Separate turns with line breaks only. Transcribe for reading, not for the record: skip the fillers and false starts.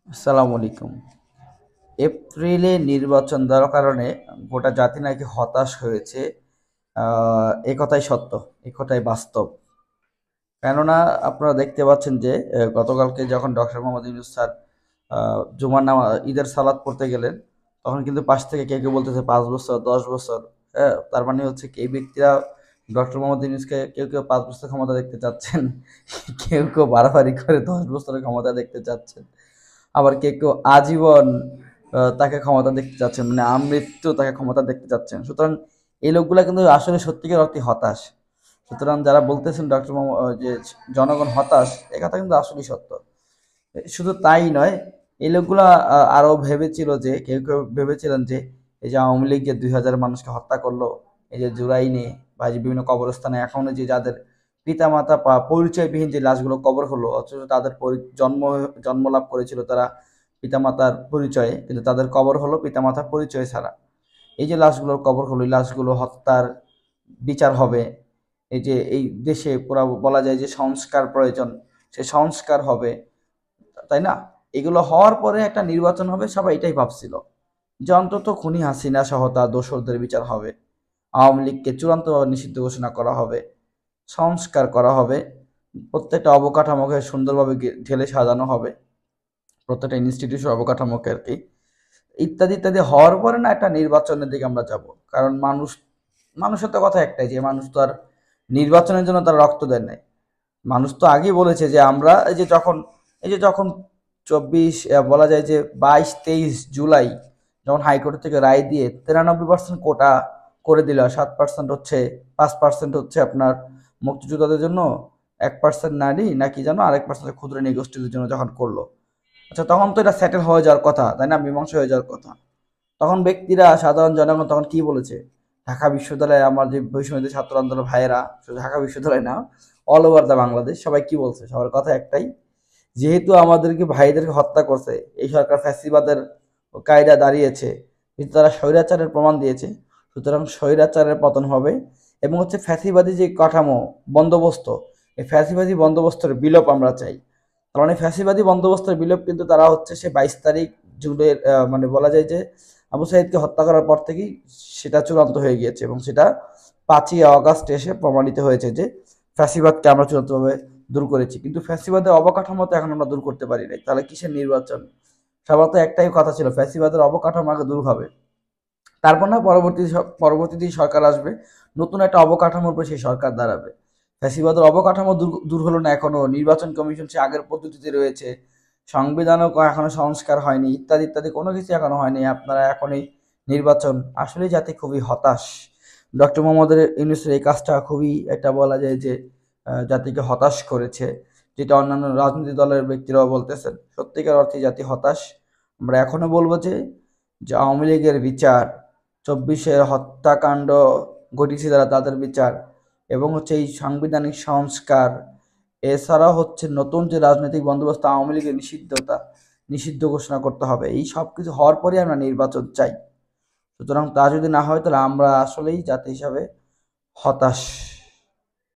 আসসালামু আলাইকুম। এপ্রিলে নির্বাচন দেওয়ার কারণে গোটা জাতি নাকি হতাশ হয়েছে। এ কথাই সত্য, এ কথাই বাস্তব। কেননা আপনারা দেখতে পাচ্ছেন যে গতকালকে যখন ডক্টর মোহাম্মদ ইউনূস স্যার জুমার ঈদের সালাত পড়তে গেলেন, তখন কিন্তু পাশ থেকে কেউ কেউ বলতেছে 5 বছর 10 বছর। হ্যাঁ, তার মানে হচ্ছে কি এই ব্যক্তিরা ডক্টর মোহাম্মদ ইউনূসকে কেউ কেউ 5 বছর ক্ষমতা দেখতে চাচ্ছেন, কেউ কেউ বাড়াবাড়ি করে 10 বছরের ক্ষমতা দেখতে চাচ্ছেন, আবার কেউ কেউ আজীবন তাকে ক্ষমতা দেখতে চাচ্ছেন, মানে আমৃত্যু তাকে ক্ষমতা দেখতে চাচ্ছেন। সুতরাং এই লোকগুলা কিন্তু আসলে সত্যিকার অর্থে হতাশ। সুতরাং যারা বলতেছেন ডক্টর যে জনগণ হতাশ, এ কথা কিন্তু আসলেই সত্য। শুধু তাই নয়, এই লোকগুলা আরো ভেবেছিল যে কেউ কেউ ভেবেছিলেন যে এই যে আওয়ামী লীগ যে 2000 মানুষকে হত্যা করলো, এই যে জুলাইনে বা এই যে বিভিন্ন কবরস্থানে এখনো যে যাদের পিতামাতা পরিচয়বিহীন যে লাশগুলো কবর হলো, অথচ তাদের জন্ম লাভ করেছিল তারা পিতামাতার পরিচয়ে, কিন্তু তাদের কবর হলো পিতামাতার পরিচয় ছাড়া। এই যে লাশগুলোর কবর হলো, এই লাশগুলো হত্যার বিচার হবে। এই যে এই দেশে পুরা বলা যায় যে সংস্কার প্রয়োজন, সে সংস্কার হবে, তাই না? এগুলো হওয়ার পরে একটা নির্বাচন হবে, সবাই এটাই ভাবছিল যে অন্তত খুনি হাসিনা সহ তার দোসরদের বিচার হবে, আওয়ামী লীগকে চূড়ান্তভাবে নিষিদ্ধ ঘোষণা করা হবে, সংস্কার করা হবে, প্রত্যেকটা অবকাঠামোকে সুন্দরভাবে ঢেলে সাজানো হবে, প্রত্যেকটা ইনস্টিটিউশন অবকাঠামোকে আর কি, ইত্যাদি ইত্যাদি হওয়ার পরে না একটা নির্বাচনের দিকে আমরা যাব। কারণ মানুষের তো কথা একটাই যে মানুষ তো আর নির্বাচনের জন্য তার রক্ত দেয় নাই। মানুষ তো আগেই বলেছে যে আমরা এই যে যখন 24 বলা যায় যে 22-23 জুলাই যখন হাইকোর্ট থেকে রায় দিয়ে 93% কোটা করে দিল, 7% হচ্ছে, 5% হচ্ছে আপনার মুক্তিযোদ্ধাদের জন্য, 1% নারী নাকি যেন, আরেক পার্সেন্ট ক্ষুদ্র নৃগোষ্ঠীদের জন্য যখন করলো, আচ্ছা তখন তো এটা সেটেল হয়ে যাওয়ার কথা, তাই না? মীমাংসা হয়ে যাওয়ার কথা। তখন ব্যক্তিরা, সাধারণ জনগণ তখন কি বলেছে? ঢাকা বিশ্ববিদ্যালয়ে আমার যে বৈষম্য ছাত্র আন্দোলন ভাইয়েরা, শুধু ঢাকা বিশ্ববিদ্যালয় না, অল ওভার দ্য বাংলাদেশ সবাই কি বলছে? সবার কথা একটাই, যেহেতু আমাদেরকে ভাইদেরকে হত্যা করছে এই সরকার, ফ্যাসিবাদের কায়দা দাঁড়িয়েছে, কিন্তু তারা স্বৈরাচারের প্রমাণ দিয়েছে, সুতরাং স্বৈরাচারের পতন হবে। এবং হচ্ছে ফ্যাসিবাদী যে কাঠামো, বন্দোবস্ত, এই ফ্যাসিবাদী বন্দোবস্তের বিলোপ আমরা চাই। কারণ এই ফ্যাসিবাদী বন্দোবস্তের বিলোপ কিন্তু তারা হচ্ছে সে 22 তারিখ জুনের মানে বলা যায় যে আবু সাইদকে হত্যা করার পর থেকেই সেটা চূড়ান্ত হয়ে গিয়েছে, এবং সেটা 5ই আগস্ট এসে প্রমাণিত হয়েছে যে ফ্যাসিবাদকে আমরা চূড়ান্তভাবে দূর করেছি। কিন্তু ফ্যাসিবাদের অবকাঠামো তো এখন আমরা দূর করতে পারি নাই, তাহলে কিসের নির্বাচন? সবার তো একটাই কথা ছিল, ফ্যাসিবাদের অবকাঠামো আগে দূর হবে, তারপর না পরবর্তী সরকার আসবে, নতুন একটা অবকাঠামোর উপর সেই সরকার দাঁড়াবে। ফ্যাসিবাদের অবকাঠামো দূর হলো না এখনো, নির্বাচন কমিশন সে আগের পদ্ধতিতে রয়েছে, সংবিধানও এখনো সংস্কার হয়নি, ইত্যাদি ইত্যাদি কোনো কিছু এখনো হয়নি, আপনারা এখনই নির্বাচন। আসলে জাতি খুবই হতাশ। ডক্টর মোহাম্মদ ইউনূসের এই কাজটা খুবই একটা বলা যায় যে জাতিকে হতাশ করেছে, যেটা অন্যান্য রাজনৈতিক দলের ব্যক্তিরাও বলতেছেন। সত্যিকার অর্থে জাতি হতাশ। আমরা এখনো বলবো যে আওয়ামী লীগের বিচার, 24-এর হত্যাকাণ্ড ঘটিয়েছে যারা তাদের বিচার, এবং হচ্ছে এই সাংবিধানিক সংস্কার, এছাড়াও হচ্ছে নতুন যে রাজনৈতিক বন্দোবস্ত, আওয়ামী লীগের নিষিদ্ধ ঘোষণা করতে হবে। এই সব কিছু হওয়ার পরে আমরা নির্বাচন চাই। সুতরাং তা যদি না হয় তাহলে আমরা আসলেই জাতি হিসাবে হতাশ।